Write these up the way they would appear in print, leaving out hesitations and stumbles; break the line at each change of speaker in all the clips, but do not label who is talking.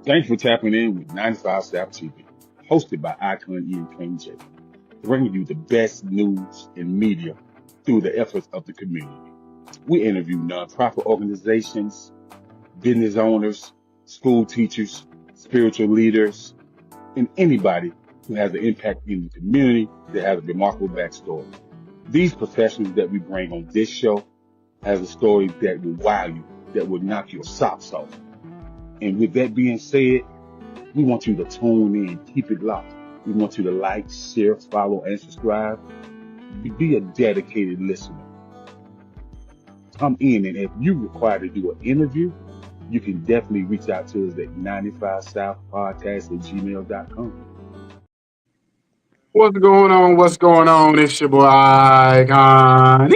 Thanks for tapping in with 95 South TV, hosted by Icon Ian King J, bringing you the best news and media through the efforts of the community. We interview nonprofit organizations, business owners, school teachers, spiritual leaders, and anybody who has an impact in the community that has a remarkable backstory. These professionals that we bring on this show has a story that will wow you, that will knock your socks off. And with that being said, we want you to tune in, keep it locked. We want you to like, share, follow, and subscribe. Be a dedicated listener. Come in, and if you require to do an interview, you can definitely reach out to us at 95southpodcast@gmail.com.
What's going on? What's going on? It's your boy Icon.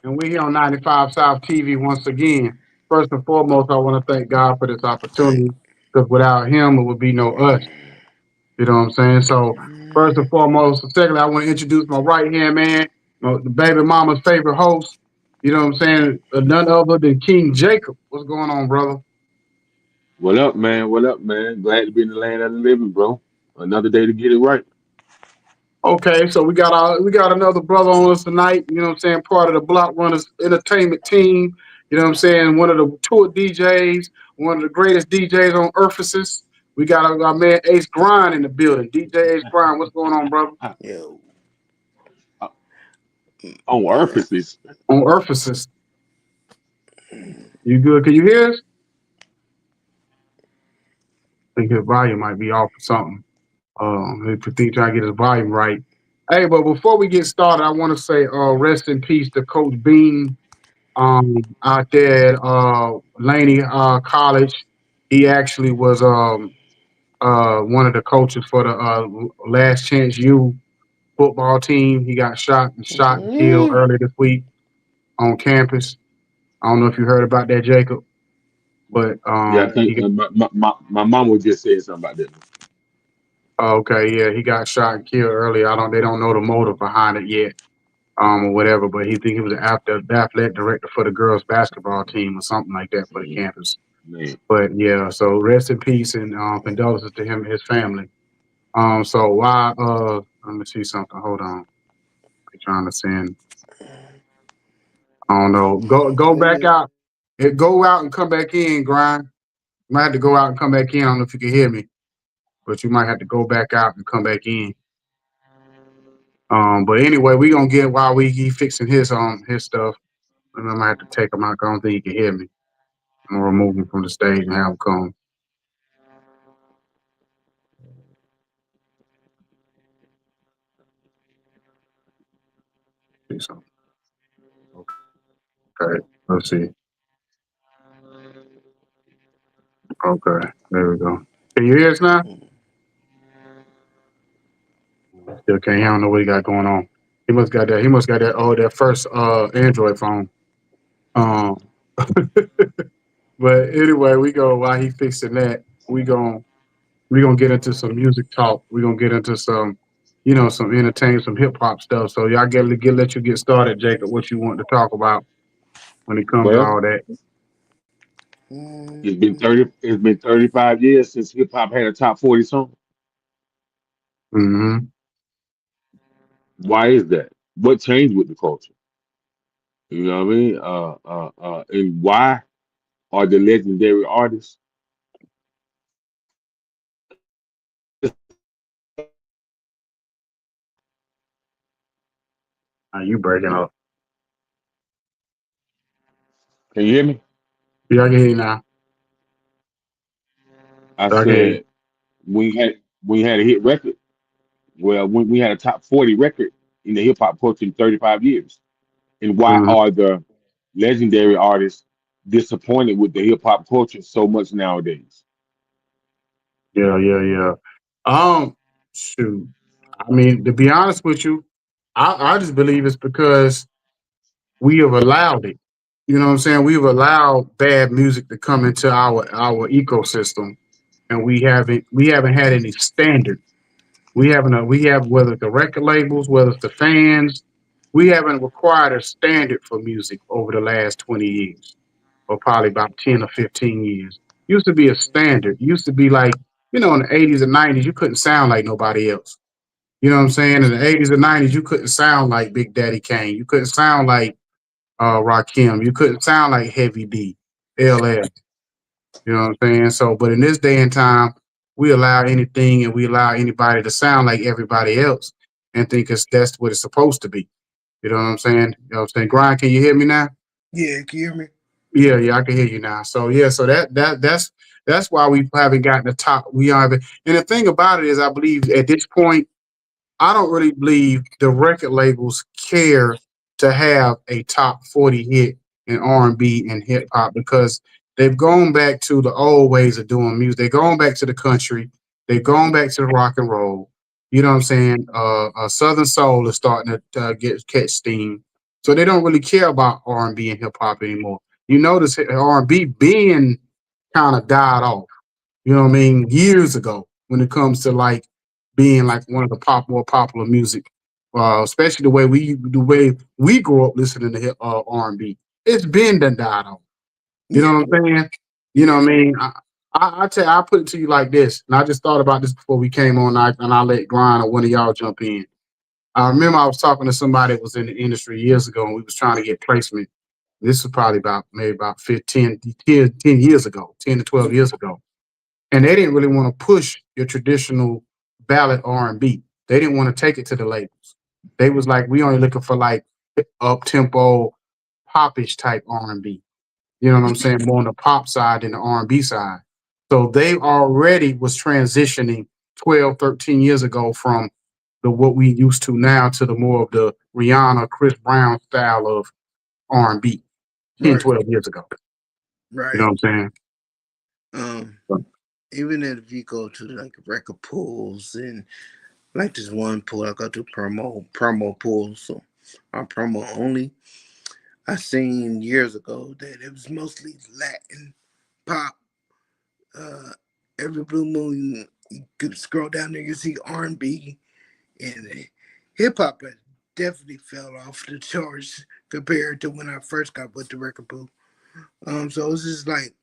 And we're here on 95 South TV once again. First and foremost, I want to thank God for this opportunity because without Him, it would be no us. You know what I'm saying? So, first and foremost, secondly, I want to introduce my right hand man, the baby mama's favorite host. You know what I'm saying? None other than King Jacob. What's going on, brother?
What up, man? What up, man? Glad to be in the land of the living, bro. Another day to get it right.
Okay, so we got another brother on us tonight, you know what I'm saying, part of the Block Runners entertainment team, you know what I'm saying, one of the tour DJs, one of the greatest DJs on Earthisis. We got our man Ace Grind in the building. DJ Ace Grind, what's going on, brother?
Yo,
Uh, on Earth's.
On Earthisis. You good? Can you hear us? I think his volume might be off or something. If you think trying to get his volume right. Hey, but before we get started, I want to say rest in peace to Coach Bean out there at Laney College. He actually was one of the coaches for the Last Chance U football team. He got shot and killed earlier this week on campus. I don't know if you heard about that, Jacob, but
Yeah, I
he
think
got,
my mom was just saying something about that.
okay, yeah, he got shot and killed earlier. They don't know the motive behind it yet. Or whatever, but he think he was after the athletic director for the girls basketball team or something like that for the
Mm,
campus.
man,
But yeah, so rest in peace and condolences to him and his family. So why let me see something. Hold on. I'm trying to send. I don't know. Go back
nigga,
out. Go out and come back in, Grind. You might have to go out and come back in. I don't know if you can hear me, but you might have to go back out and come back in. But anyway, we gonna get while he fixing his stuff. And I might have to take him out. 'Cause I don't think he can hear me. I'm gonna remove him from the stage and have him come. See something. Okay. Let's see. Okay. There we go. Can you hear us now? Still can't. He don't know what he got going on. He must got that. He must got that. Oh, that first Android phone. Um, but anyway, we go while he fixing that. We gonna get into some music talk. We gonna get into some, some entertainment, some hip hop stuff. So y'all let you get started, Jacob. What you want to talk about when it comes to
well,
all that?
it's been 35 years since hip hop had a top 40 song.
Hmm.
Why is that? What changed with the culture? You know what I mean? And why are the legendary artists?
You breaking up?
Can you hear me?
Yeah, I can hear you now.
I
I can hear you.
said we had a hit record. Well, when we had a top 40 record in the hip hop culture in 35 years. And why
Mhm.
are the legendary artists disappointed with the hip hop culture so much nowadays?
Yeah, yeah, yeah. Shoot. I mean, to be honest with you, I just believe it's because we have allowed it. You know what I'm saying? We've allowed bad music to come into our ecosystem, and we haven't had any standard. We have whether it's the record labels, whether it's the fans, we haven't required a standard for music over the last 20 years, or probably about 10 or 15 years. used to be a standard. Used to be like, in the 80s and 90s, you couldn't sound like nobody else. You know what I'm saying? In the 80s and 90s, you couldn't sound like Big Daddy Kane. You couldn't sound like Rakim. You couldn't sound like Heavy D, LL. You know what I'm saying? So, but in this day and time, we allow anything and we allow anybody to sound like everybody else and think that's what it's supposed to be. You know what I'm saying? You know what I'm saying? Grind, can you hear me now?
Yeah, can you hear me?
Yeah, yeah, I can hear you now. So yeah, so that's why we haven't gotten the top. We haven't. And the thing about it is, I believe at this point, I don't really believe the record labels care to have a top 40 hit in R&B and hip hop because they've gone back to the old ways of doing music. They've gone back to the country. They've gone back to the rock and roll. You know what I'm saying? Southern soul is starting to get catch steam, so they don't really care about R&B and hip hop anymore. You notice R&B being kind of died off. You know what I mean? Years ago, when it comes to like being like one of the more popular music, especially the way we grew up listening to R&B. It's been done died off. You know
Yeah,
what I'm saying? You know
yeah,
what I mean? I put it to you like this, and I just thought about this before we came on, and I let Grind or one of y'all jump in. I remember I was talking to somebody that was in the industry years ago, and we was trying to get placement. This was probably about maybe about 15, 10 years ago, 10 to 12 years ago, and they didn't really want to push your traditional ballad R&B. They didn't want to take it to the labels. They was like, we only looking for like up tempo, popish type R&B. You know what I'm saying? More on the pop side than the R&B side. So they already was transitioning 12, 13 years ago from the what we used to now to the more of the Rihanna, Chris Brown style of R&B 10,
right,
12 years ago. You know
right.
what I'm
Um,
saying?
even if you go to like record pools and like this one pool, I go to promo pools, so our promo only. I seen years ago that it was mostly Latin pop. Uh, every blue moon, you could scroll down there, you see R&B and hip hop. Definitely fell off the charts compared to when I first got with the record pool. So it's just like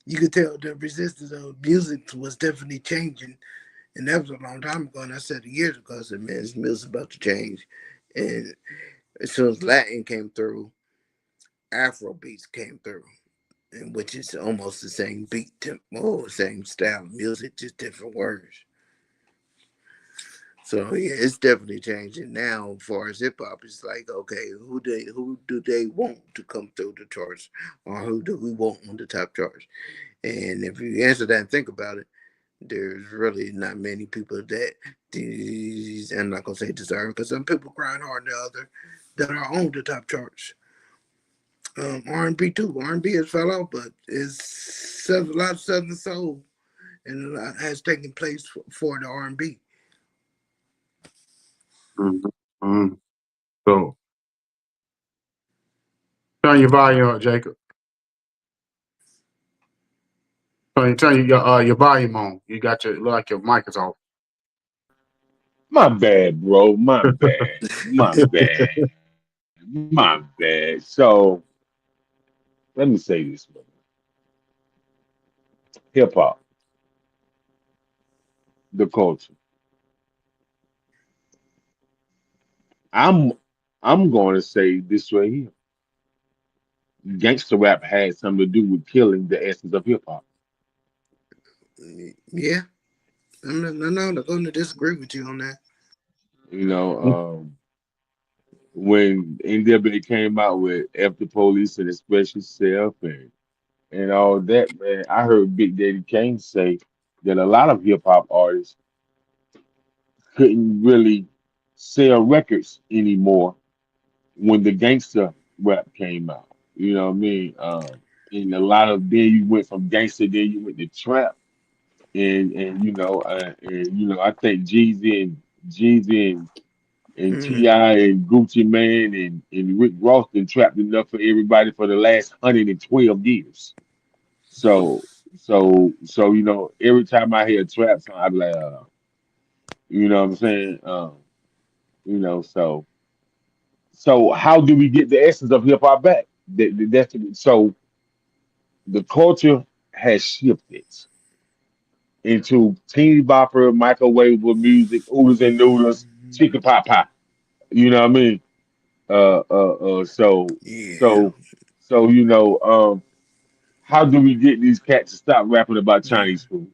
you could tell the resistance of music was definitely changing, and that was a long time ago. And I said years ago, I said, "Man, this music's about to change." And as soon as Latin came through, Afro beats came through, and which is almost the same beat tempo, same style of music, just different words. So yeah, it's definitely changing now. As far as hip hop, it's like okay, who do they want to come through the charts, or who do we want on the top charts? And if you answer that and think about it, there's really not many people that these I'm not gonna say deserve because some people grind hard than others that are on the top charts. R&B too. R&B has fell off, but it's a lot of Southern soul and a lot has taken place for the R&B.
Mhm. Mhm. So turn your volume up, Jacob. Turn your volume on. You got your look like your mic is off.
My bad, bro. My bad. My bad. My bad. So let me say this, bro. Hip hop, the culture. I'm I'm going to say this right here. Gangster rap had something to do with killing the essence of hip hop.
Yeah, I'm not going to disagree with you on that.
You know, when NWA came out with F the Police and Express Yourself and all that, man, I heard Big Daddy Kane say that a lot of hip hop artists couldn't really sell records anymore when the gangster rap came out. You know what I mean? And a lot of then you went from gangster, then you went to trap, and I think Jeezy and
Mm,
T.I. and Gucci Man and Rick Ross been trapped enough for everybody for the last 112 years. So every time I hear a trap song, I be like, you know what I'm saying? So how do we get the essence of hip hop back? So the culture has shifted into teeny bopper, microwavable music, oodles and noodles, chicken pot pie. You know what I mean? Uh, uh, uh. So,
Yeah.
so, how do we get these cats to stop rapping about Chinese food?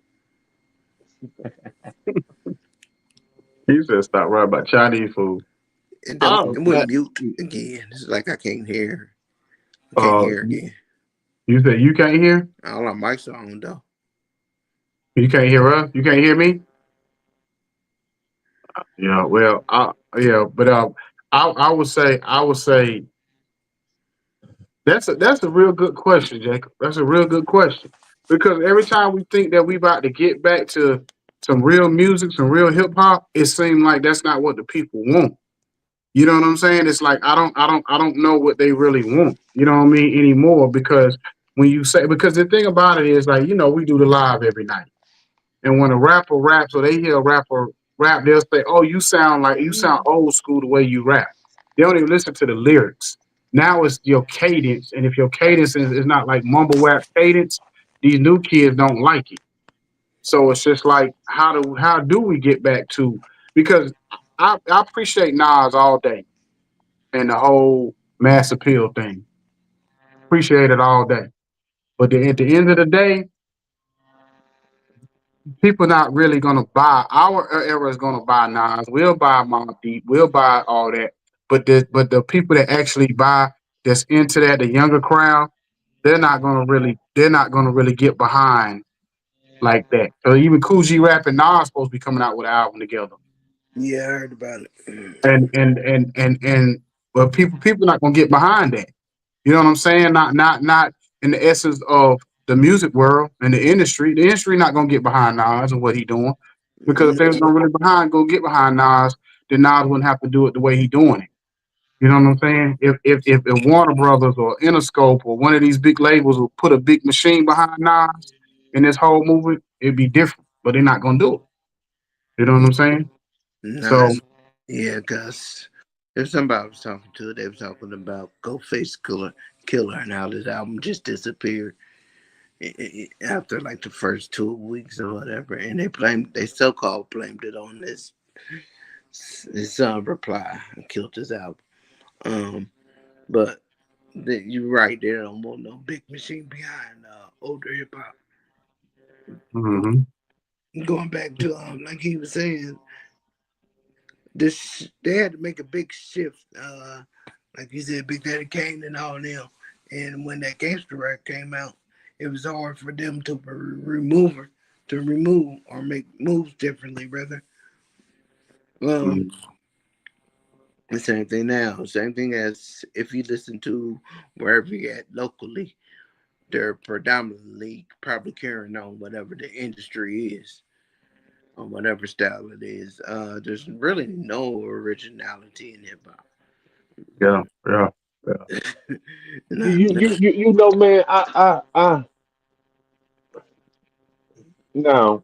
He said stop right about Chinese food.
And then
Oh,
it went
that,
mute again. It's like I can't hear. I can't
uh,
hear again.
you said you can't hear?
All our mics are on though.
You can't hear us? You can't hear me? Yeah, well, but I would say that's a real good question, Jacob. That's a real good question because every time we think that we about to get back to some real music, some real hip hop, it seems like that's not what the people want. You know what I'm saying? It's like I don't know what they really want. You know what I mean anymore because when you say because the thing about it is like we do the live every night. And when a rapper raps or they hear a rapper rap, they'll say, "Oh, you sound old school the way you rap." They don't even listen to the lyrics. Now it's your cadence, and if your cadence is not like mumble rap cadence, these new kids don't like it. So it's just like how do we get back to because I appreciate Nas all day and the whole mass appeal thing. Appreciate it all day. But at the end of the day, people not really gonna buy. Our era is gonna buy Nas. We'll buy Mobb Deep. We'll buy all that. But the people that actually buy that's into that, the younger crowd, they're not gonna really get behind like that. So even Cool G Rap and Nas supposed to be coming out with an album together.
Yeah, I heard about it.
And but people not gonna get behind that. You know what I'm saying? Not in the essence of the music world and the industry. The industry not gonna get behind Nas and what he doing. Because if they was
No,
gonna really get behind Nas, then Nas wouldn't have to do it the way he doing it. You know what I'm saying? If Warner Brothers or Interscope or one of these big labels will put a big machine behind Nas in this whole movement, it'd be different. But they're not gonna do it. You know what I'm saying? So
Nas. Yeah, cause there's somebody I was talking to. They were talking about Ghostface Killer, and how this album just disappeared after like the first 2 weeks or whatever, and they so-called blamed it on his son reply and killed his album. But you're right. They don't want no big machine behind older hip hop.
mhm.
Going back to like he was saying, this they had to make a big shift. Like you said, Big Daddy Kane and all them. And when that gangster rap came out, it was hard for them to remove or make moves differently. Rather, um,
Mhm.
the same thing now. Same thing as if you listen to wherever you're at locally, they're predominantly probably carrying on whatever the industry is, on whatever style it is. There's really no originality in hip hop.
Yeah, yeah, yeah.
Not,
Man. Now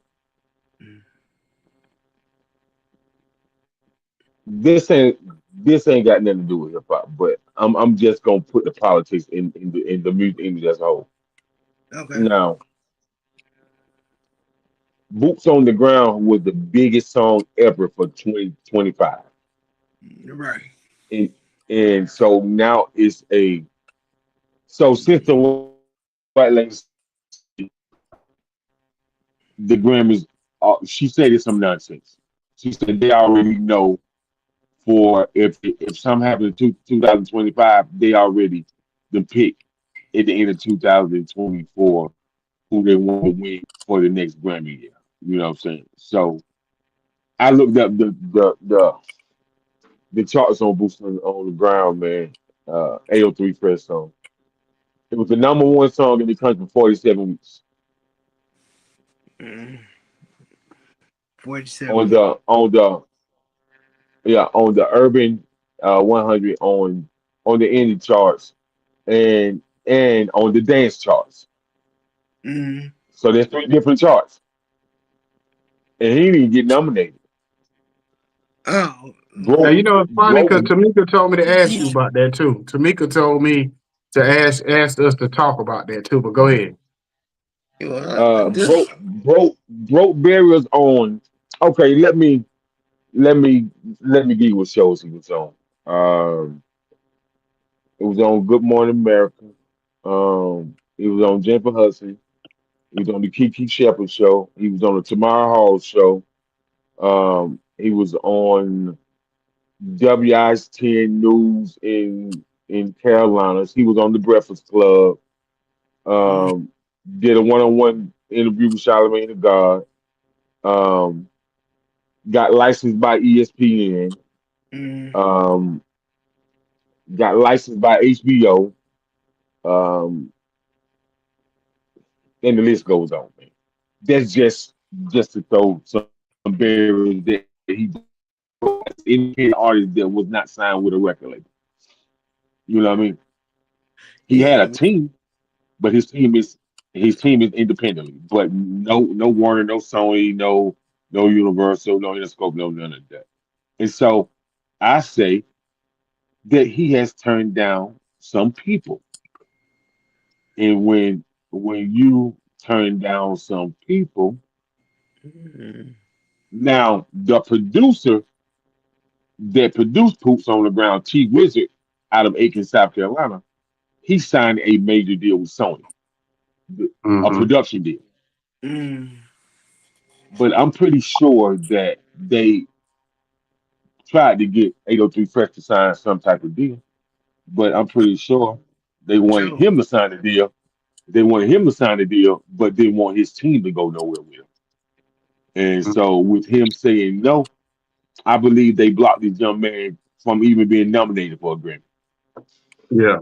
this ain't this ain't got nothing to do with hip hop, but I'm just gonna put the politics in the music industry as a whole.
okay,
Now, Boots on the Ground was the biggest song ever for 2025.
right.
And so now it's a so since the white lady said the Grammys, she said it's some nonsense. She said they already know for if something happened in 2025, they already the pick at the end of 2024 who they want to win for the next Grammy year. You know what I'm saying? So I looked up the charts on Boots on the Ground, man. AO3 Fresh song. It was the number one song in the country for 47 weeks.
Mm,
On
47.
the on the urban 100 on the indie charts and on the dance charts.
Mm.
So there's three different charts, and he didn't get nominated.
Oh,
Now
Broke
you know it's funny because
broke.
Tamika told me to ask you about that too. Tamika told me to ask us to talk about that too. But go ahead.
Well, this
Broke barriers on. Okay, let me let me give you what shows he was on. Um, it was on Good Morning America. He was on Jennifer Hudson. He was on the Kiki Shepard show. He was on the Tamara Hall show. He was on WI's 10 News in Carolinas. He was on the Breakfast Club.
mm,
Um, did a one-on-one interview with Charlamagne the God. Um, got licensed by ESPN.
mm,
Um, got licensed by HBO. Um, and the list goes on, man. That's just to throw some barriers that he any artist that was not signed with a record label. You know what I mean? He had a
yeah,
team, but his team is independently. But no Warner, no Sony, no Universal, no Interscope, no none of that. And so I say that he has turned down some people. And when you turn down some people,
mm,
now the producer that produced Poops on the Ground, T Wizard, out of Aiken, South Carolina, he signed a major deal with Sony, a
Mm-hmm.
production deal.
mm,
But I'm pretty sure that they tried to get 803 Fresh to sign some type of deal. But I'm pretty sure they wanted
Joe.
him to sign the deal. They wanted him to sign the deal, but didn't want his team to go nowhere with him. And so with him saying no, I believe they blocked this young man from even being nominated for a Grammy.
Yeah.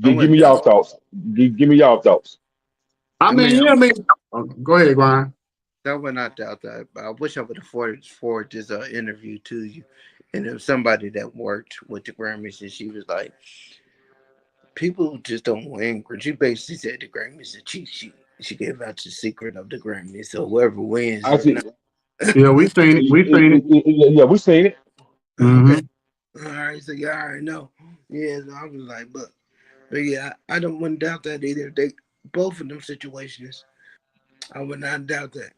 I
Give
went
me
down.
y'all thoughts. Give me y'all thoughts.
I
I mean,
mean, yeah, I mean, go ahead, Brian.
I would not doubt that. But I wish I would have forwarded this interview to you. And it was somebody that worked with the Grammys, and she was like, "People just don't win." She basically said the Grammys a cheat sheet. She gave out the secret of the Grammys. So whoever wins
I
is
see.
not.
Yeah, we seen it. We seen it.
Yeah, we seen it.
Okay.
Mm-hmm.
All right. So you already know. Yeah. So I was like, but yeah, I don't wouldn't doubt that either. They both of them situations. I would not doubt that.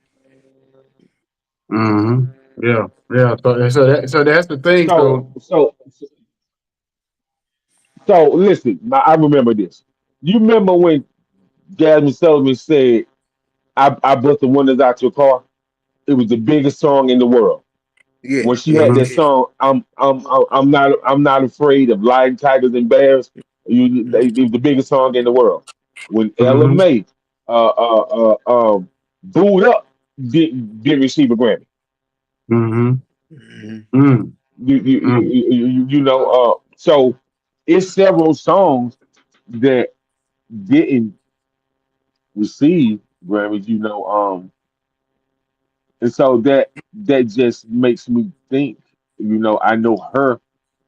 Mm-hmm. Yeah. Yeah. So that's the thing.
So
So
so so listen. Now, I remember this. You remember when Jasmine Sullivan said, "I bust the windows out your car." It was the biggest song in the world.
Yeah.
When she
Yeah.
had
mm-hmm.
that
Yeah.
song, I'm not afraid of lion, tigers, and bears. It was the biggest song in the world. When Ella
Mm-hmm.
May booed up, did receive a Grammy.
Mm-hmm.
Mm-hmm.
Mm-hmm.
You know, so it's several songs that didn't receive Grammys. And so that just makes me think. I know her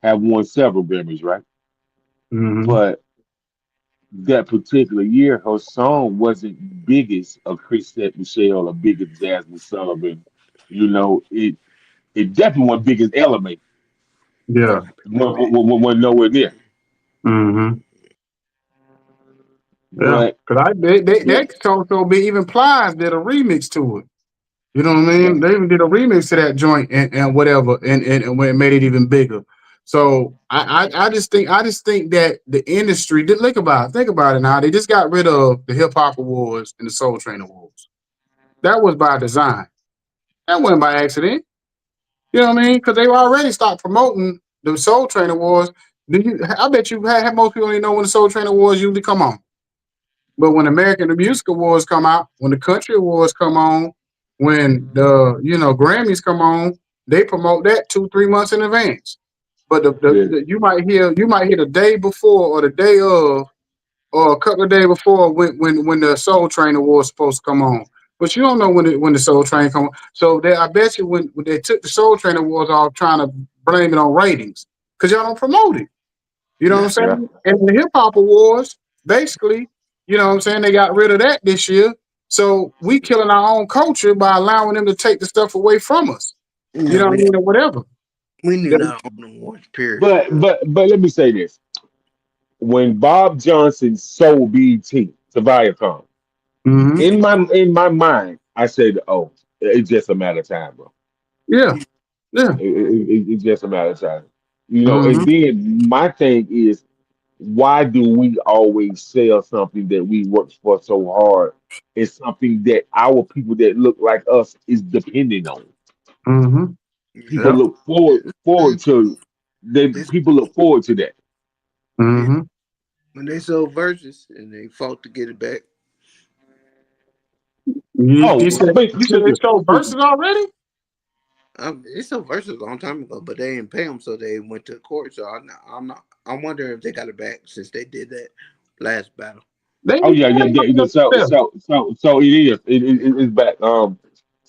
have won several Grammys, right?
Mm-hmm.
But that particular year, her song wasn't biggest of Chrisette Michelle or biggest Jasmine Sullivan. It definitely wasn't biggest Element.
Yeah.
Wasn't nowhere near.
Mm-hmm. Yeah.
But
Cause
yeah,
that song so be even Plies did a remix to it. You know what I
yeah,
mean? They even did a remix to that joint and whatever, and when it made it even bigger. So I just think that the industry did think about it now. They just got rid of the hip hop awards and the Soul Train awards. That was by design. That wasn't by accident. You know what I mean? Because they already stopped promoting the Soul Train awards. Do you? I bet you most people only know when the Soul Train awards usually come on. But when American Music Awards come out, when the Country Awards come on, when the Grammys come on, they promote that 2 3 months in advance. But
yeah,
you might hear the day before or the day of or a couple of days before when the Soul Train Awards supposed to come on. But you don't know when the Soul Train come on. So I bet you when they took the Soul Train Awards off trying to blame it on ratings because y'all don't promote it. You know what I'm
Yeah.
yeah,
saying? And the hip hop awards, basically, you know what I'm saying, they got rid of that this year. So we killing our own culture by allowing them to take the stuff away from us. You
Yeah.
know what I mean? Or whatever.
We need
That-
our own awards. Period.
but let me say this: when Bob Johnson sold BET to Viacom,
Mm-hmm.
In my mind, I said, "Oh, it's just a matter of time, bro.
Yeah. Yeah.
It's just a matter of time." You know.
Mm-hmm.
And then my thing is, why do we always sell something that we worked for so hard? It's something that our people that look like us is depending on.
Mm-hmm.
People
Yeah.
Yep.
look forward to they
It's,
people look forward to that.
yeah.
Mm-hmm.
When they sold Versus and they fought to get it back,
You
Oh,
said
speak,
you said they
speaking,
sold
speaking.
verses already?
they sold Versus a long time ago, but they didn't pay them, so they went to court. So I'm not. I'm wondering if they got it back since they did that last battle.
They
Oh
ain't
yeah, yeah,
selling
yeah, yeah.
like that.
So it is. It's back.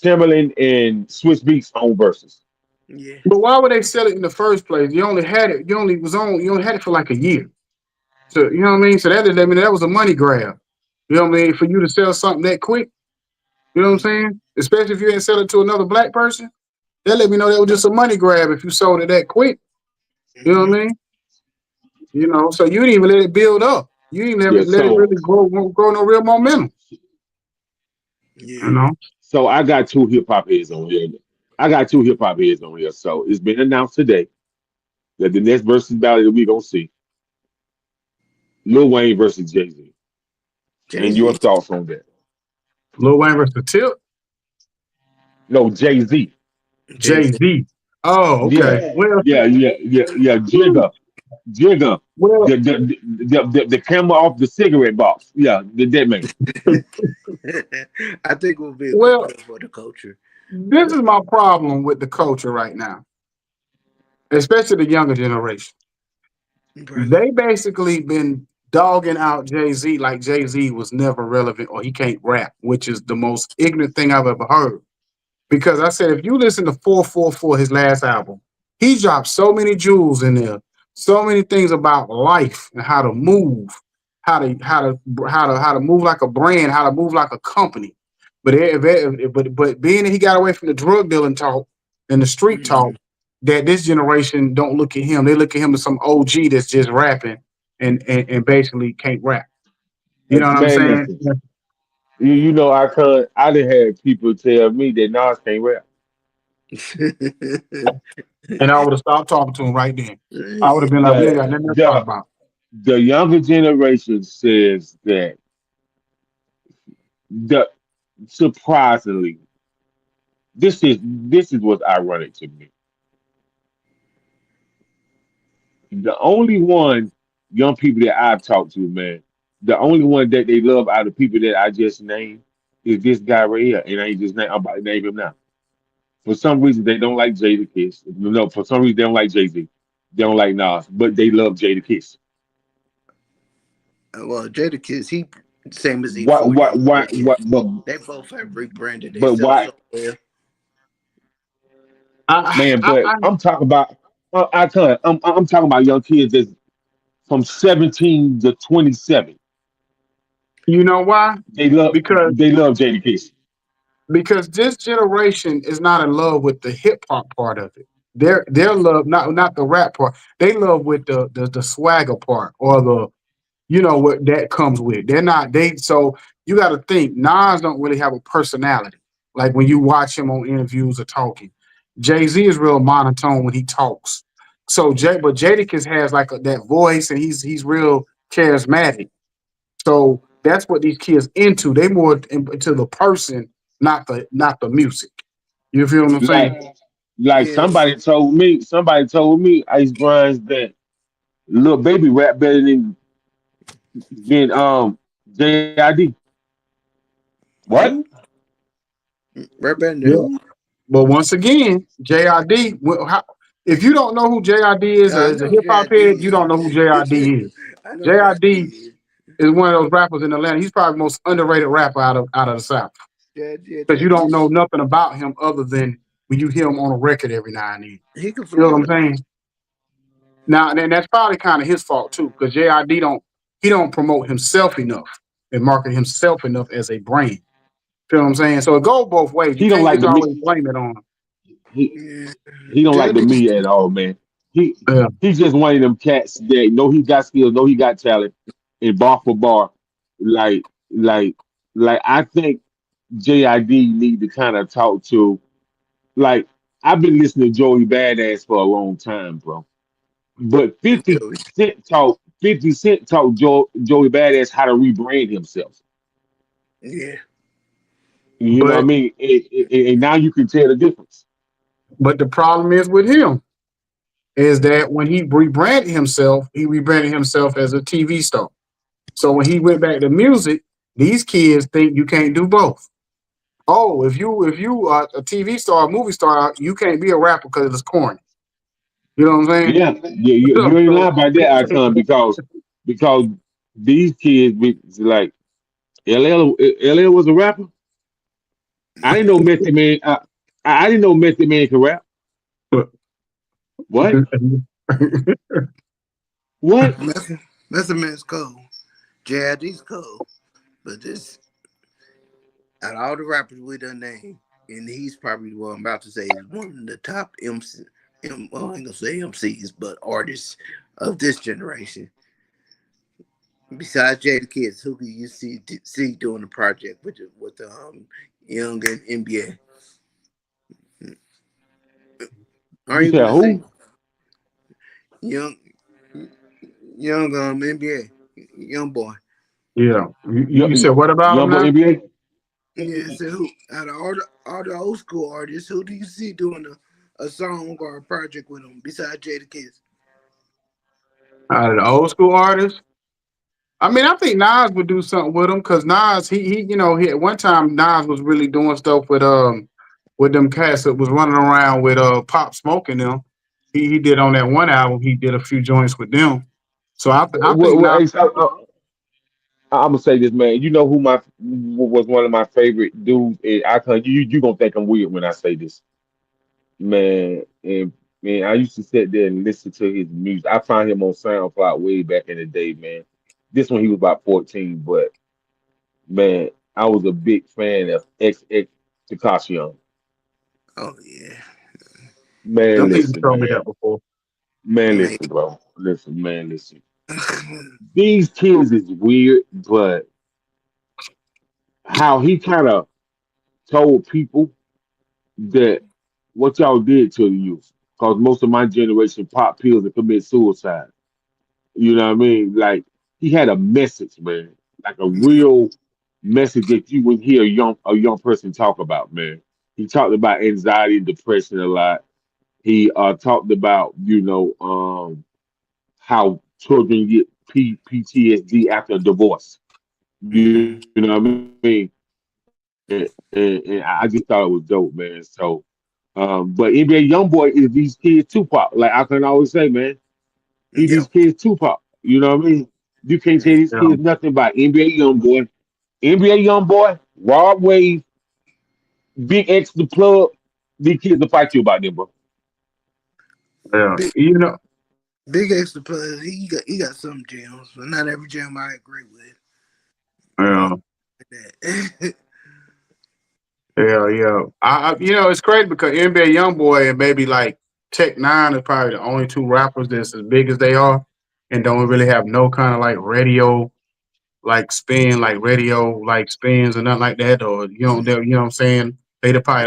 Timberland and Swiss Beats on versus.
Yeah.
But why would they sell it in the first place? You only had it. You only had it for like a year. So you know what I mean. So that was a money grab. You know what I mean? For you to sell something that quick. You know what I'm saying? Especially if you didn't sell it to another black person. That let me know that was just a money grab if you sold it that quick. You know
Mm-hmm.
what I mean? You know, so you didn't even let it build up. You didn't
Yeah.
even let it really grow no real momentum. You
Yeah.
know.
So I got two hip hop heads on here. I got two hip hop heads on here. So it's been announced today that the next versus battle that we gonna see, Lil Wayne versus Jay Z.
Jay
And your
Z.
thoughts on that?
Lil Wayne versus Tip,
No, Jay Z.
Jay
Jay
Z.
Z. Oh,
Yeah,
okay. Well,
yeah. Jigga.
well,
The camera off the cigarette box. Yeah, that man.
I think it would be a good
well.
battle for the culture.
This is my problem with the culture right now, especially the younger generation.
Right.
They basically been dogging out Jay Z like Jay Z was never relevant or he can't rap, which is the most ignorant thing I've ever heard. Because I said, if you listen to 444, his last album, he dropped so many jewels in there, so many things about life and how to move, how to move like a brand, how to move like a company. But being that he got away from the drug dealing talk and the street talk,
Mhm.
that this generation don't look at him. They look at him as some OG that's just rapping and basically can't rap. You know what I'm
Man,
saying?
listen. You know I done had people tell me that Nas can't rap.
And I would have stopped talking to him right then. I would have been like, we ain't got
The
nothing to talk
the
about.
the younger generation says that the surprisingly, this is what's ironic to me. The only one young people that I've talked to, man, the only one that they love out of people that I just named is this guy right here. And I ain't just name I'm about to name him now. For some reason they don't like Jada Kiss. No, for some reason they don't like Jay-Z. They don't like Nas, but they love Jada Kiss.
Well, Jadakiss, he same as
Why
E40
why
and
why
Jadakiss.
what but
They both have rebranded
but
themselves
why
so well.
I,
man,
I,
but
I,
I'm talking about I'm talking about young kids that's from 17 to 27.
you know why? Because
They love Jada Kiss.
because this generation is not in love with the hip hop part of it. Their love not the rap part. They love with the swagger part or the what that comes with. They're not they so you got to think Nas don't really have a personality. Like when you watch him on interviews or talking, Jay Z is real monotone when he talks. So but Jadakiss has like that voice and he's real charismatic. So that's what these kids into. They more into the person, not the music. You feel what I'm saying?
Like like
Yeah,
somebody told me Ice Grinds that little baby rap better than JID. What?
who? Right back to
Yeah.
who?
But once again, JID. If you don't know who JID is
I
as a
know who
hip hop
JID
head, you don't
is.
know who JID is.
I know who
JID
JID is.
is one of those rappers in Atlanta. He's probably the most underrated rapper out of the South because you don't
JID.
know nothing about him other than when you hear him on a record every now and then.
He can
You know what I'm
Florida.
saying? Now, and that's probably kind of his fault too, because JID don't promote himself enough and market himself enough as a brand. Feel what I'm saying? So it goes both ways. You
He don't
can't
like
just
the
always
me.
blame it on.
He
Yeah.
he don't like the
JID.
me at all, man. He
Yeah.
he's just one of them cats that know he got skills, know he got talent, and bar for bar, like like Like I think JID need to kind of talk to like I've been listening to Joey Badass for a long time, bro. But
Joey.
50 Cent taught Joey Badass how to rebrand himself.
Yeah.
You know what I
But
mean? And now you can tell the difference.
the problem is with him is that when he rebranded himself as a TV star. So when he went back to music, these kids think you can't do both. Oh, if you are a TV star, a movie star, you can't be a rapper because it's corny. You know what I'm
Yeah, yeah, you ain't
saying?
lying about that, Icon, because these kids be like LL was a rapper. I didn't know Method Man. I didn't know Method Man could rap.
So,
What? What?
That's a man's cold. JID's cold. But this out of all the rappers we done named, and he's probably what I'm about to say is one of the top MC, well, I ain't gonna say MCs, but artists of this generation. Besides Jada Kids, who do you see doing the project with Young and NBA? Aren't
You
you
said
gonna say
who?
Young Young NBA Young boy?
yeah. You
Young,
said what about him
young boy
now?
NBA?
Yeah, so who out of all the old school artists, who do you see doing a song or a project with them besides Jada Kids?
Out of the old school artists, I mean, I think Nas would do something with him because Nas, he at one time Nas was really doing stuff with them cats that was running around with Pop Smoke and them. He did on that one album. He did a few joints with them. So I think Nas.
Hey, so, I'm gonna say this, man. You know who was one of my favorite dudes? Icon. You gonna think I'm weird when I say this, man. And man, I used to sit there and listen to his music. I found him on SoundCloud way back in the day, man. This one he was about 14, but man, I was a big fan of XX Takashi.
Oh yeah,
I
Man,
them
think you
listen,
told me
man.
that before.
Man,
man.
listen, bro. Listen, man, listen. These kids is weird, but how he kind of told people that what y'all did to the youth. Because most of my generation pop pills and commit suicide. You know what I mean? Like he had a message, man. Like a real message that you would hear a young person talk about, man. He talked about anxiety and depression a lot. He talked about, how children get PTSD after a divorce. You know what I mean? And I just thought it was dope, man. So, but NBA YoungBoy is these kids Tupac. Like I can always say, man, he
Yeah.
these kids Tupac. You know what I mean? You can't tell these
Yeah,
kids nothing about NBA YoungBoy. NBA YoungBoy, Rob Wave, Big X the plug. These kids will fight you about them, bro.
yeah.
Big
You know,
Big extra players. He got some gems, but not every gem I agree with. I'm
yeah,
not like that.
yeah. It's crazy because NBA YoungBoy and maybe like Tech Nine is probably the only two rappers that's as big as they are, and don't really have no kind of like radio like radio like spins or nothing like that, or you know what I'm saying.
Yeah.
They're probably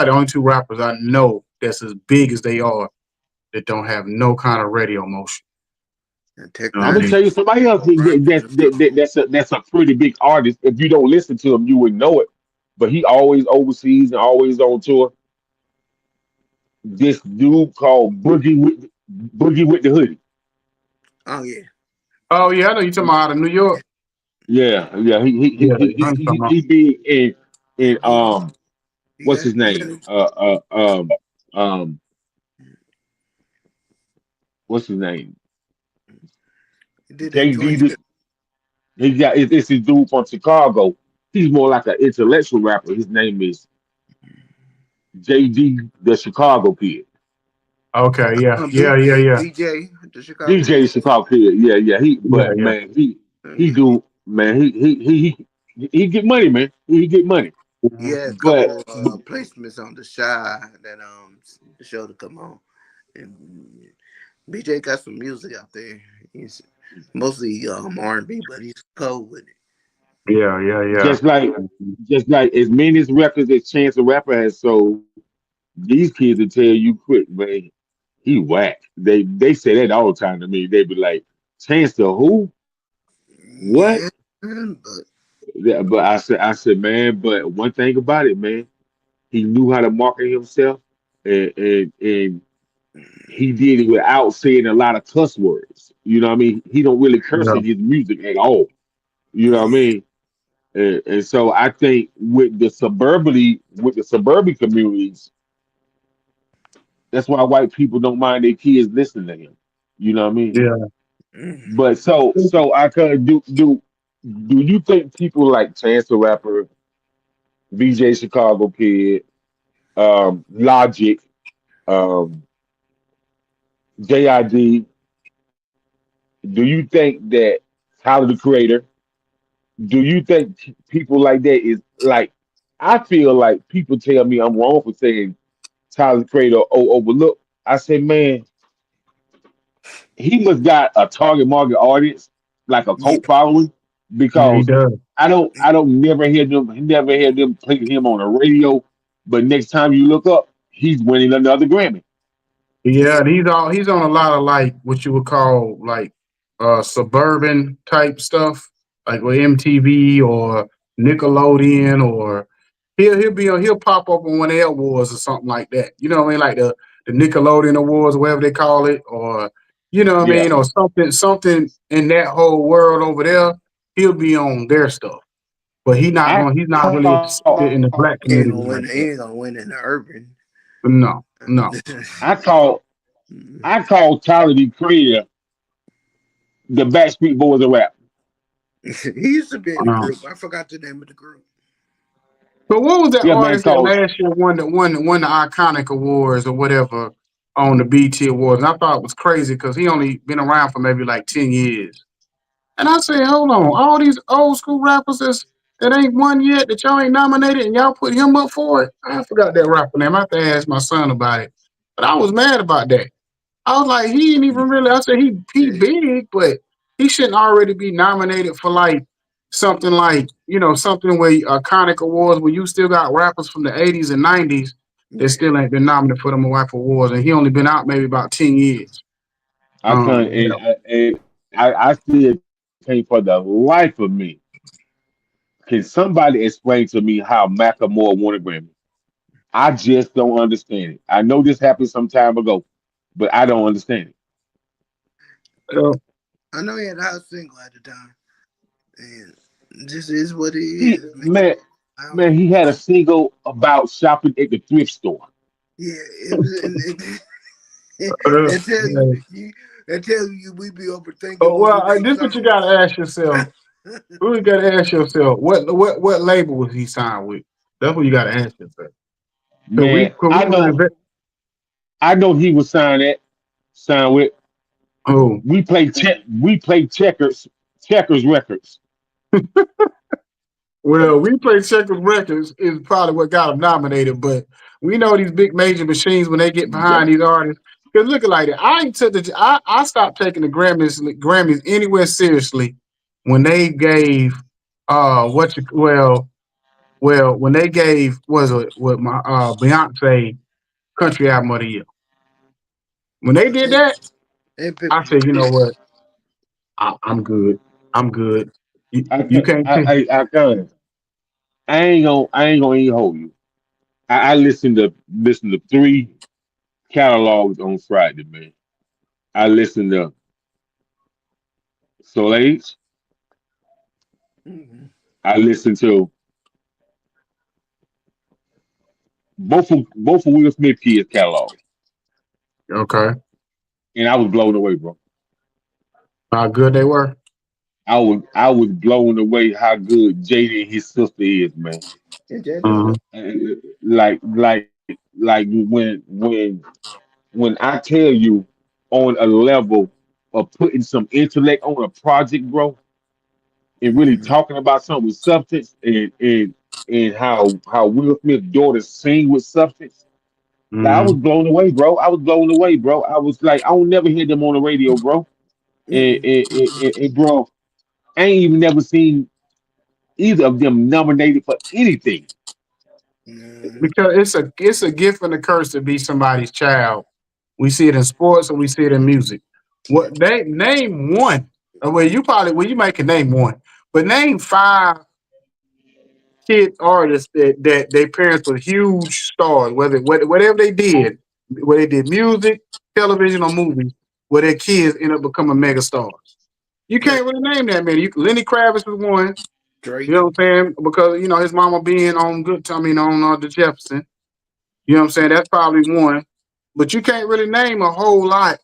the only two rappers I know that's as big as they are that don't have no kind of radio motion.
And Tech
You know
I'm
what I
gonna
Nine
mean?
tell you somebody else that's a pretty big artist. If you don't listen to him, you wouldn't know it. But he always overseas and always on tour. This dude called Boogie with the Hoodie.
Oh yeah.
Oh yeah, I know you talking about out of New York.
Yeah, yeah. He he he
Yeah,
he
I know
he
you talking
he,
about.
he be in
He
what's
got
his
he got
name?
it.
Um what's his name?
He did that
JD.
joint.
This he got it's his dude from Chicago. He's more like an intellectual rapper. His name is JD, the Chicago kid.
Okay, yeah,
B,
yeah, yeah, yeah,
BJ, the Chicago
DJ
kid.
Chicago kid. Yeah, yeah.
yeah,
But
yeah.
man, he
Yeah.
do man. He get money, man. He get money.
He had a
But
couple placements on the Shy that the show to come on, and BJ got some music out there. He's mostly R&B, but he's cold with it.
Yeah, yeah, yeah.
Just like just like as many records as Chance the Rapper has sold, these kids will tell you quick, man, he whack. They say that all the time to me. They be like, Chance the who? What?
Yeah, but
Yeah, but I said, man, but one thing about it, man, he knew how to market himself, and he did it without saying a lot of cuss words. You know what I mean? He don't really curse
Yeah,
in his music at all. You know what I
yeah,
mean? And so I think with the suburban communities, that's why white people don't mind their kids listening to him. You know what I mean?
yeah.
mm,
But so I could do you think people like Chance the Rapper, VJ Chicago Kid, Logic, um, JID, do you think that Tyler the Creator, do you think people like that is like I feel like people tell me I'm wrong for saying Tyler the Creator overlooked. I say, man, he must got a target market audience, like a
yeah,
cult following,
Yeah, he
because
does.
I don't never hear them play him on the radio. But next time you look up, he's winning another Grammy.
Yeah, and he's on a lot of like what you would call like suburban type stuff, like with MTV or Nickelodeon, or he'll pop up on one of their awards or something like that. You know what I mean? Like the Nickelodeon Awards, whatever they call it, or you know what I
Yeah,
mean, or something in that whole world over there. He'll be on their stuff, but he's not really accepted in the black
he ain't
community
gonna win.
like
He
that.
ain't gonna win in the urban.
No, no.
I call I call Tyler the Creator the Backstreet Boys of rap.
He used to be in the
Uh,
group. I forgot the name of the group.
So what was that
Yeah, man,
artist that
cause
last year won the iconic awards or whatever on the BT Awards? And I thought it was crazy because he only been around for maybe like 10 years. And I said, hold on, all these old school rappers that ain't won yet, that y'all ain't nominated, and y'all put him up for it. I forgot that rapper name. I have to ask my son about it. But I was mad about that. I was like, he ain't even really. I said he
Yeah,
big, but he shouldn't already be nominated for like something like something where iconic awards where you still got rappers from the 80s and 90s that
yeah.
still ain't been nominated for them rap awards, and he only been out maybe about 10 years.
I can't,
Yeah.
and I still can't for the life of me. Can somebody explain to me how Macklemore won a Grammy? I just don't understand it. I know this happened some time ago, but I don't understand it.
Uh,
I know he had a hot single at the time, and this is what it
He
is, man.
man,
I
man,
don't.
he had a single about shopping at the thrift store.
Yeah, it was. That tells you,
yeah.
you. That tells you we be overthinking when we
Well,
make
this what you
songs.
got to ask yourself. You got to ask yourself what label was he signed with? That's what you got to ask yourself. Cause we,
Man,
cause we
I
really
know
bet.
I know he was signed with.
Oh,
We play checkers records.
well, we play Checkers Records is probably what got them nominated, but we know these big major machines when they get
Yeah,
behind these artists. Because look at like that. I ain't took the I stopped taking the Grammys anywhere seriously when they gave what you when they gave was it what my Beyonce country album of the year. When they did
It,
that,
it pissed
I
me
said,
off.
you know what? I'm good. I'm good.
I
You
can't.
can't take
I can't. I ain't gonna even hold you. I listened to three catalogs on Friday, man. I listened to Soleil's.
Mhm.
I listened to both of Will Smith kids catalogs,
okay.
and I was blown away, bro.
How good they were.
I was blown away how good Jada and his sister is, man.
And Jada
Uh-huh.
dope.
Like when I tell you on a level of putting some intellect on a project, bro, and really
Mhm.
talking about something with substance, and how Will Smith's daughter sing with substance. Like I was
Hmm.
blown away, bro. I was blown away, bro. I was like, I don't never hear them on the radio, bro. And,
Mhm.
and, and, and bro, I ain't even never seen. either of them nominated for anything.
Nah.
Because it's a gift and a curse to be somebody's child. We see it in sports and we see it in music. What they name one? Well, you might can name one, but name five kid artists that their parents were huge stars, whatever they did, whether they did music, television, or movies, where their kids end up becoming mega stars. You
Drake.
can't really name that many. Lenny Kravitz was one. You
Drake.
know what I'm saying? Because his mama being on on the Jefferson. You know what I'm saying? That's probably one. But you can't really name a whole lot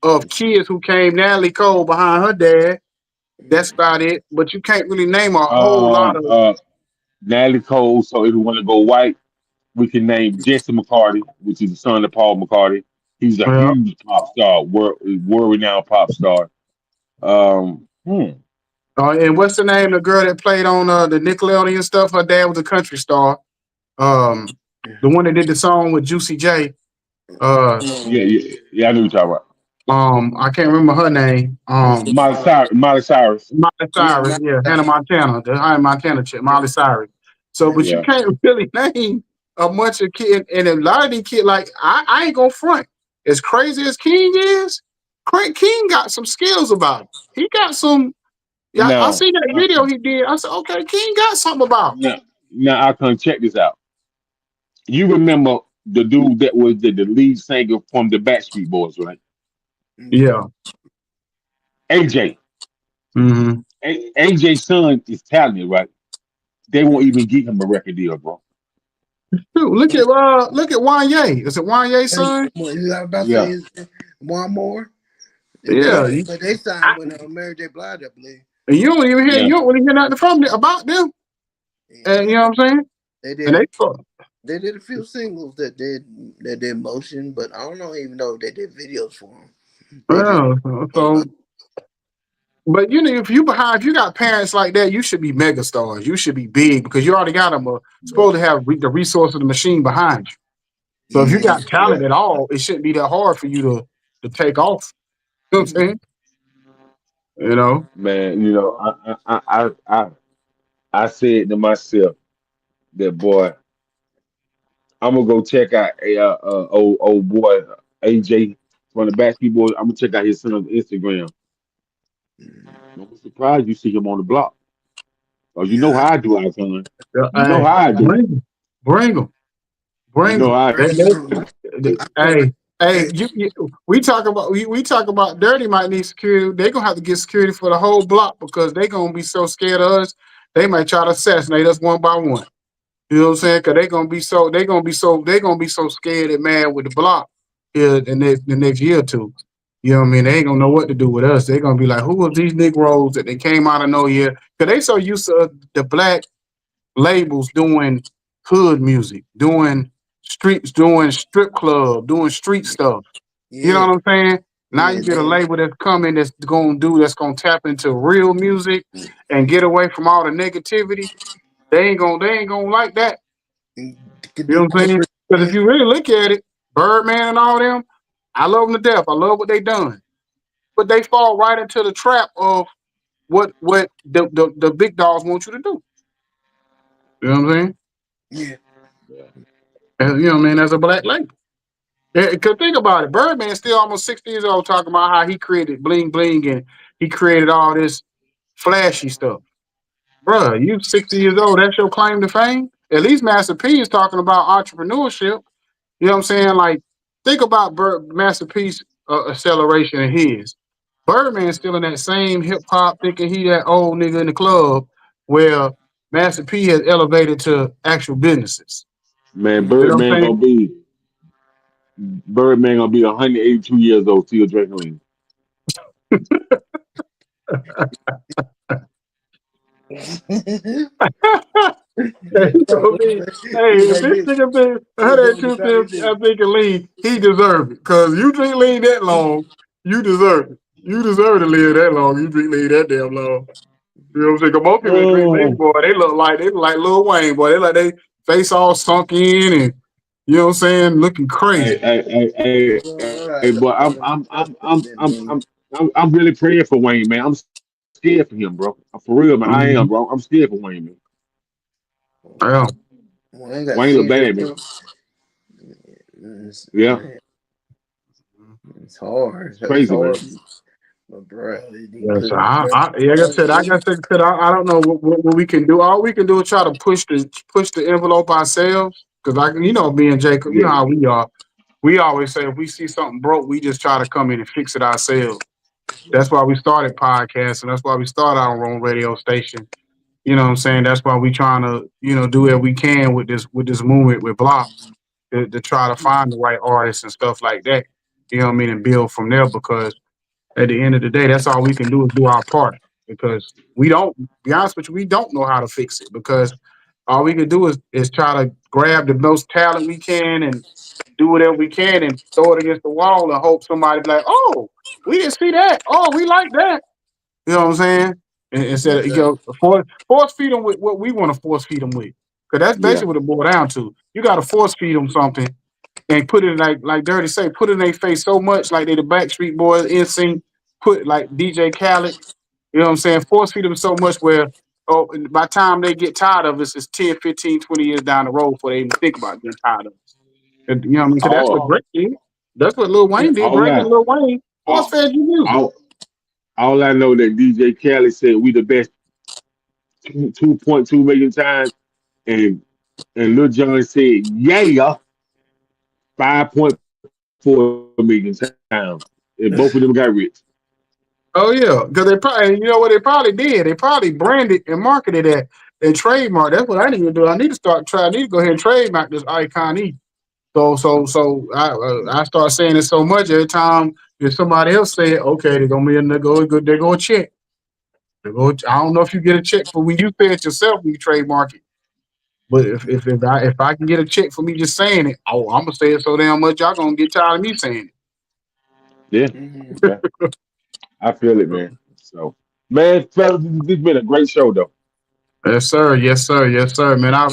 of kids who came Natalie Cole behind her dad. That's about it. But you can't really name a whole
Uh,
lot of
uh, Natalie Cole. So if we want to go white, we can name Jesse McCarty, which is the son of Paul McCartney. He's a
well,
huge pop star, world renowned pop star. Hmm.
and what's the name? The girl that played on the Nickelodeon stuff. Her dad was a country star. Um, the one that did the song with Juicy J. Uh,
Yeah, yeah, yeah. I know what you're talking about.
I can't remember her name.
Miley Cyrus. Miley Cyrus.
Molly
Yeah,
Cyrus, yeah, Hannah Montana, the Hannah Montana chick,
yeah,
Molly Cyrus. So,
yeah.
but you
Yeah.
can't really name a bunch of kids, and a lot of these kids, like I ain't gonna front. As crazy as King is, King got some skills about him. He got some. Yeah, I
Now,
seen that video he did. I said, okay, King got something about.
now, now, I can check this out. You remember the dude that was the lead singer from the Backstreet Boys, right?
Mm.
Yeah.
AJ.
Mm-hmm.
AJ's son is talented, right? They won't even give him a record deal, bro.
Dude, look at Wanye. Is it Wanye's
Hey,
son?
what you was about to say
Yeah.
is one more.
Yeah.
But they signed with Mary J. Blige, I believe.
And
Yeah.
you don't really hear nothing from them about them. And
Yeah,
you know what I'm saying?
they
And
did. They did a few singles that did motion, but I don't know even know if they did videos for them. They just
well, so but if you got parents like that, you should be mega stars. You should be big because you already got them. Supposed to have the resource of the machine behind you. So if you
mm,
got talent
Yeah.
at all, it shouldn't be that hard for you to take off. You know what I'm saying? You know?
Man, I said to myself that boy, I'm gonna go check out a old boy AJ from the Backstreet Boys. I'm gonna check out his son's Instagram.
mm.
I'm surprised you see him on the block. Or you know
Yeah,
how I do, Alcon. You know
Hey,
how I do.
bring them, bring them,
You
bring
know
them.
how I
bring
do.
them. I feel like
Hey,
they,
we talk about Dirty might need security. They gonna have to get security for the whole block because they gonna be so scared of us. They might try to assassinate us one by one. You know what I'm saying? Because they gonna be so scared and mad with the block here the next year or two. You know what I mean? They ain't gonna know what to do with us. They're gonna be like, who are these Negroes that they came out of nowhere? Because they so used to the black labels doing hood music, doing streets, doing strip club, doing street stuff. You know
yeah,
what I'm saying? Now
yeah,
you get a label that's coming that's gonna tap into real music and get away from all the negativity. They ain't gonna like that.
they could
You
do
know what I'm saying?
corporate.
Because if you really look at it, Birdman and all them, I love them to death. I love what they done. But they fall right into the trap of what the big dogs want you to do. You know what I'm saying?
Yeah,
Yeah.
And, you know what I mean? As a black label. Because think about it, Birdman's still almost 60 years old talking about how he created bling bling and he created all this flashy stuff. Bruh, you 60 years old, that's your claim to fame? At least Master P is talking about entrepreneurship. You know what I'm saying? Like, think about Master P's acceleration of his. Birdman's still in that same hip hop, thinking he that old nigga in the club, where Master P has elevated to actual businesses.
Man,
You know what I'm saying?
Birdman gonna be 182 years old, still drinking lean.
Hey, so me,
he
hey, if
gonna
this
be
nigga been
going to
102 cents, I
72.
think lean, he deserve it. Cause you drink lean that long, you deserve it. You deserve to live that long. You drink lean that damn long. You know what I'm saying? 'Cause most people that drink lean,
Oh,
boy, they look like Lil Wayne, boy. They like they face all sunk in and you know what I'm saying, looking crazy.
hey, boy, I'm really praying for Wayne, man. I'm scared for Wayne. scared for him, bro. For real, man. I am,
Mhm.
bro. I'm scared for Wayne, man.
Yeah.
When I got
Wayne look
scared
bad,
of
man.
him,
Yeah,
man, it's hard.
it's
It's
crazy,
hard.
man.
But bro, they
Yeah,
put
so
him back.
like I said, I don't know what we can do. All we can do is try to push the envelope ourselves. Because me and Jacob, you know
Yeah.
how we are. We always say if we see something broke, we just try to come in and fix it ourselves. That's why we started podcasting. That's why we started our own radio station. You know what I'm saying? That's why we trying to, do what we can with this movement with blocks to try to find the right artists and stuff like that. You know what I mean? And build from there because at the end of the day, that's all we can do is do our part. Because we don't, be honest with you, we don't know how to fix it because all we can do is try to grab the most talent we can and do whatever we can and throw it against the wall and hope somebody be like, oh, we didn't see that. Oh, we like that. You know what I'm saying? And instead of
Okay.
force feed them with what we want to force feed them with, because that's
Yeah.
basically what it boils down to. You got to force feed them something and put it like Dirty say, put it in their face so much like they the Backstreet Boys, NSYNC, put like DJ Khaled. You know what I'm saying? Force feed them so much where by the time they get tired of us, it's 10, 15, 20 years down the road before they even think about getting tired of us. And, you know what I mean? So that's what
All,
Drake did. That's what Lil
Yeah.
Wayne did.
all
Drake and
I,
Lil Wayne force
all,
fed you music.
all, all I know that DJ Khaled said we the best 2.2 million times, and Lil Jon said yeah 5.4 million times, and both of them got rich.
Oh yeah, because they probably, you know what they probably did? They probably branded and marketed that and trademarked. That's what I need to do. I need to start trying. I need to go ahead and trademark this Icon E. So I start saying it so much every time if somebody else say it, okay, they're gonna be in there go good. They're gonna check. I don't know if you get a check for when you say it yourself when you trademark it, but if I can get a check for me just saying it, oh, I'm gonna say it so damn much y'all gonna get tired of me saying
Yeah,
Mhm.
yeah, I feel it, man. So, man, fellas, this been a great show, though.
it. Yes sir, yes sir, yes sir, man. I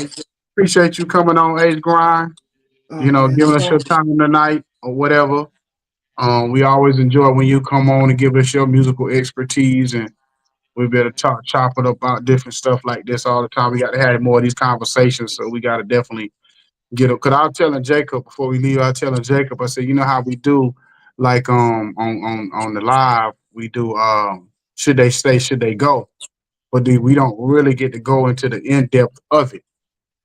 appreciate you coming on Ace Grind.
Oh man,
Giving us your time tonight or whatever. We always enjoy when you come on and give us your musical expertise, and we better chop it up about different stuff like this all the time. We got to have more of these conversations, so we got to definitely get up. Cause I was telling Jacob before we leave, I said, you know how we do, like on the live, we do should they stay, should they go, but we don't really get to go into the in depth of it.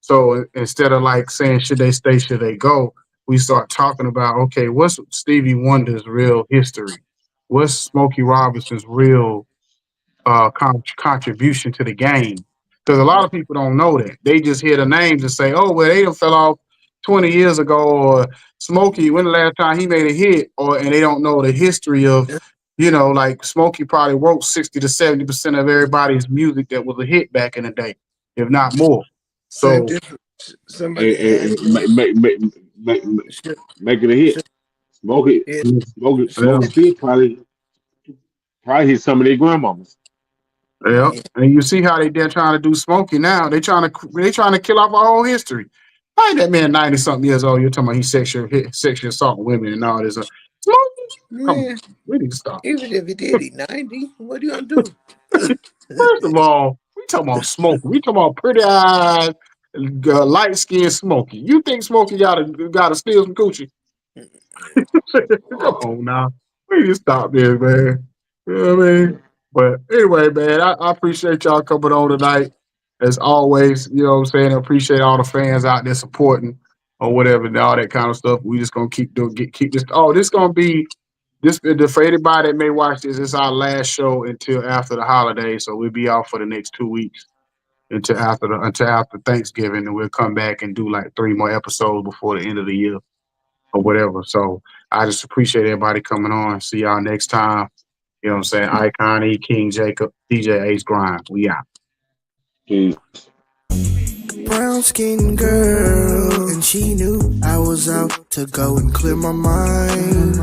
So instead of like saying should they stay, should they go, we start talking about okay, what's Stevie Wonder's real history? What's Smokey Robinson's real contribution to the game? Because a lot of people don't know that. They just hear the names and say, oh, well, they done fell off 20 years ago, or Smokey, when the last time he made a hit, and they don't know the history of, like Smokey probably wrote 60 to 70% of everybody's music that was a hit back in the day, if not more.
same
So
difference. Somebody
And
asked me,
make,
should,
making a hit.
should
Smoke it,
it,
smoke
yeah.
still probably hit some of their grandmamas.
Yeah,
yeah,
and you see how they're trying to do Smokey now. They trying to kill off our whole history. How ain't that man 90 something years old? You're talking about he sexual assault women and all this. Smokey, come on,
man,
we need to stop.
even if he did he 90, what are you gonna do?
First of all, we talking about Smokey. We talking about pretty eyes, light skinned Smokey. You think Smokey gotta steal some coochie? Come on now. We need to stop this, man. You know what I mean? But anyway, man, I appreciate y'all coming on tonight. As always, you know what I'm saying? I appreciate all the fans out there supporting or whatever and all that kind of stuff. We just gonna keep this. Oh, this gonna be this for anybody that may watch this. It's our last show until after the holidays, so we'll be off for the next 2 weeks until after Thanksgiving, and we'll come back and do like 3 more episodes before the end of the year or whatever. So I just appreciate everybody coming on. See y'all next time. You know what I'm saying? Icon E, King Jacob, DJ Ace Grind. We out.
Peace.
Brown skinned girl, and she knew I was out to go and clear my mind.